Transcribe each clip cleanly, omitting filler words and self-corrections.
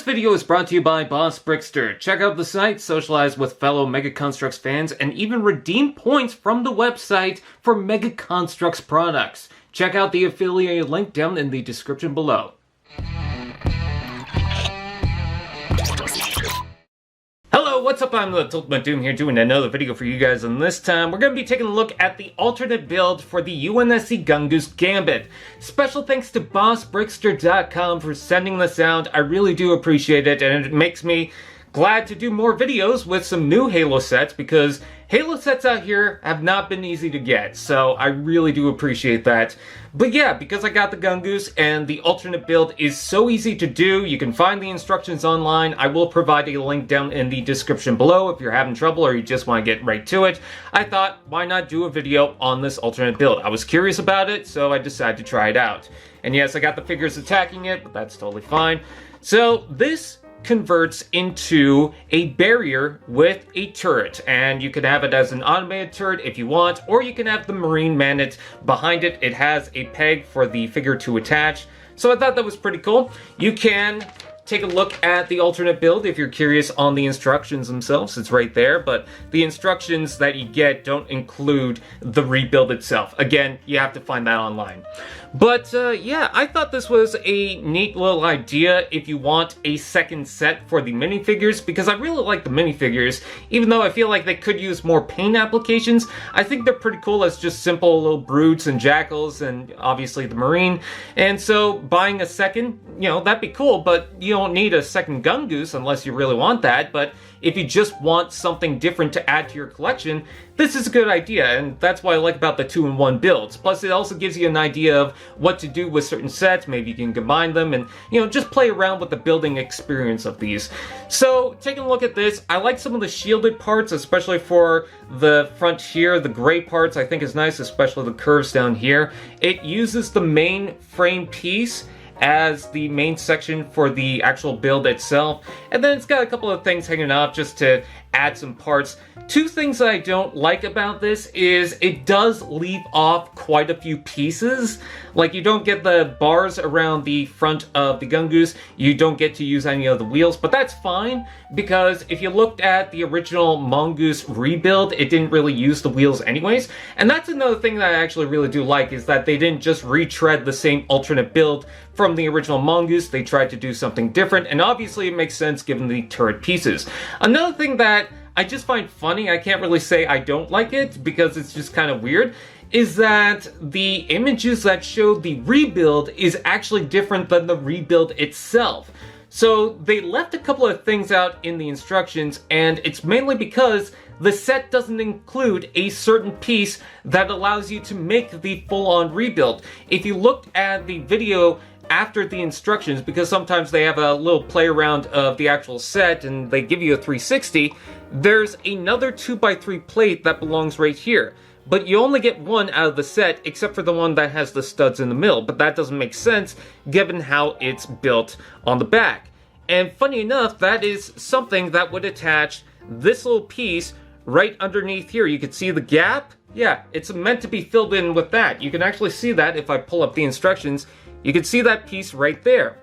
This video is brought to you by Boss Brickster. Check out the site, socialize with fellow Mega Construx fans, and even redeem points from the website for Mega Construx products. Check out the affiliated link down in the description below. Hello, what's up? I'm the Ultimate Doom here doing another video for you guys, and this time we're going to be taking a look at the alternate build for the UNSC Gungoose Gambit. Special thanks to BossBrickster.com for sending this out. I really do appreciate it, and it makes me glad to do more videos with some new Halo sets, because Halo sets out here have not been easy to get, so I really do appreciate that. But yeah, because I got the Gungoose and the alternate build is so easy to do, you can find the instructions online. I will provide a link down in the description below if you're having trouble or you just want to get right to it. I thought, why not do a video on this alternate build? I was curious about it, so I decided to try it out. And yes, I got the figures attacking it, but that's totally fine. So this converts into a barrier with a turret, and you can have it as an automated turret if you want, or you can have the marine magnet behind it. It has a peg for the figure to attach, so I thought that was pretty cool. You can take a look at the alternate build if you're curious on the instructions themselves. It's right there, but the instructions that you get don't include the rebuild itself. Again, you have to find that online. But yeah, I thought this was a neat little idea if you want a second set for the minifigures, because I really like the minifigures, even though I feel like they could use more paint applications. I think they're pretty cool as just simple little brutes and jackals, and obviously the marine. And so buying a second, you know, that'd be cool, but you don't need a second Gungoose unless you really want that. But if you just want something different to add to your collection, this is a good idea, and that's what I like about the 2-in-1 builds. Plus, it also gives you an idea of what to do with certain sets. Maybe you can combine them and, you know, just play around with the building experience of these. So, taking a look at this, I like some of the shielded parts, especially for the front here. The gray parts I think is nice, especially the curves down here. It uses the main frame piece as the main section for the actual build itself, and then it's got a couple of things hanging off just to add some parts. Two things that I don't like about this is it does leave off quite a few pieces. Like, you don't get the bars around the front of the Gungoose, you don't get to use any of the wheels, but that's fine, because if you looked at the original Mongoose rebuild, it didn't really use the wheels anyways. And that's another thing that I actually really do like, is that they didn't just retread the same alternate build from the original Mongoose. They tried to do something different, and obviously it makes sense given the turret pieces. Another thing that I just find funny, I can't really say I don't like it because it's just kind of weird, is that the images that show the rebuild is actually different than the rebuild itself. So they left a couple of things out in the instructions, and it's mainly because the set doesn't include a certain piece that allows you to make the full-on rebuild. If you looked at the video after the instructions, because sometimes they have a little play around of the actual set and they give you a 360, there's another 2x3 plate that belongs right here. But you only get one out of the set, except for the one that has the studs in the middle. But that doesn't make sense given how it's built on the back. And funny enough, that is something that would attach this little piece right underneath here. You can see the gap. Yeah, it's meant to be filled in with that. You can actually see that if I pull up the instructions. You can see that piece right there.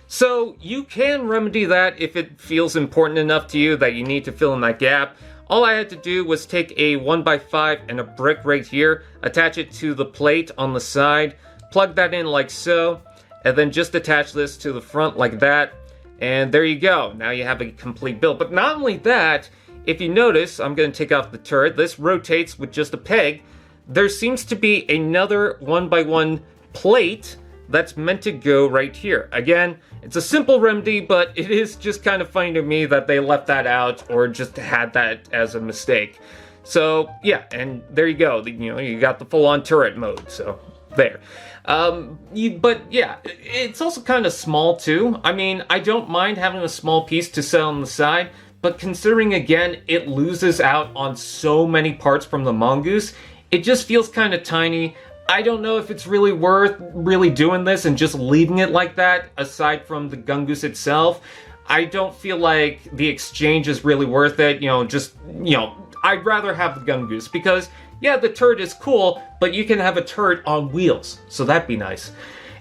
So you can remedy that if it feels important enough to you that you need to fill in that gap. All I had to do was take a 1x5 and a brick right here, attach it to the plate on the side, plug that in like so, and then just attach this to the front like that, and there you go. Now you have a complete build. But not only that, if you notice, I'm going to take off the turret. This rotates with just a peg. There seems to be another 1x1 plate that's meant to go right here. Again, it's a simple remedy, but it is just kind of funny to me that they left that out or just had that as a mistake. So yeah, and there you go. You know, you got the full-on turret mode, so there. But yeah, it's also kind of small too. I mean, I don't mind having a small piece to set on the side, but considering again, it loses out on so many parts from the Mongoose, it just feels kind of tiny. I don't know if it's really worth really doing this and just leaving it like that, aside from the Gungoose itself. I don't feel like the exchange is really worth it, you know, I'd rather have the Gungoose, because, yeah, the turret is cool, but you can have a turret on wheels, so that'd be nice.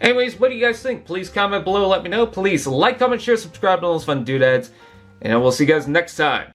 Anyways, what do you guys think? Please comment below, let me know. Please like, comment, share, subscribe to all those fun doodads. And I will see you guys next time.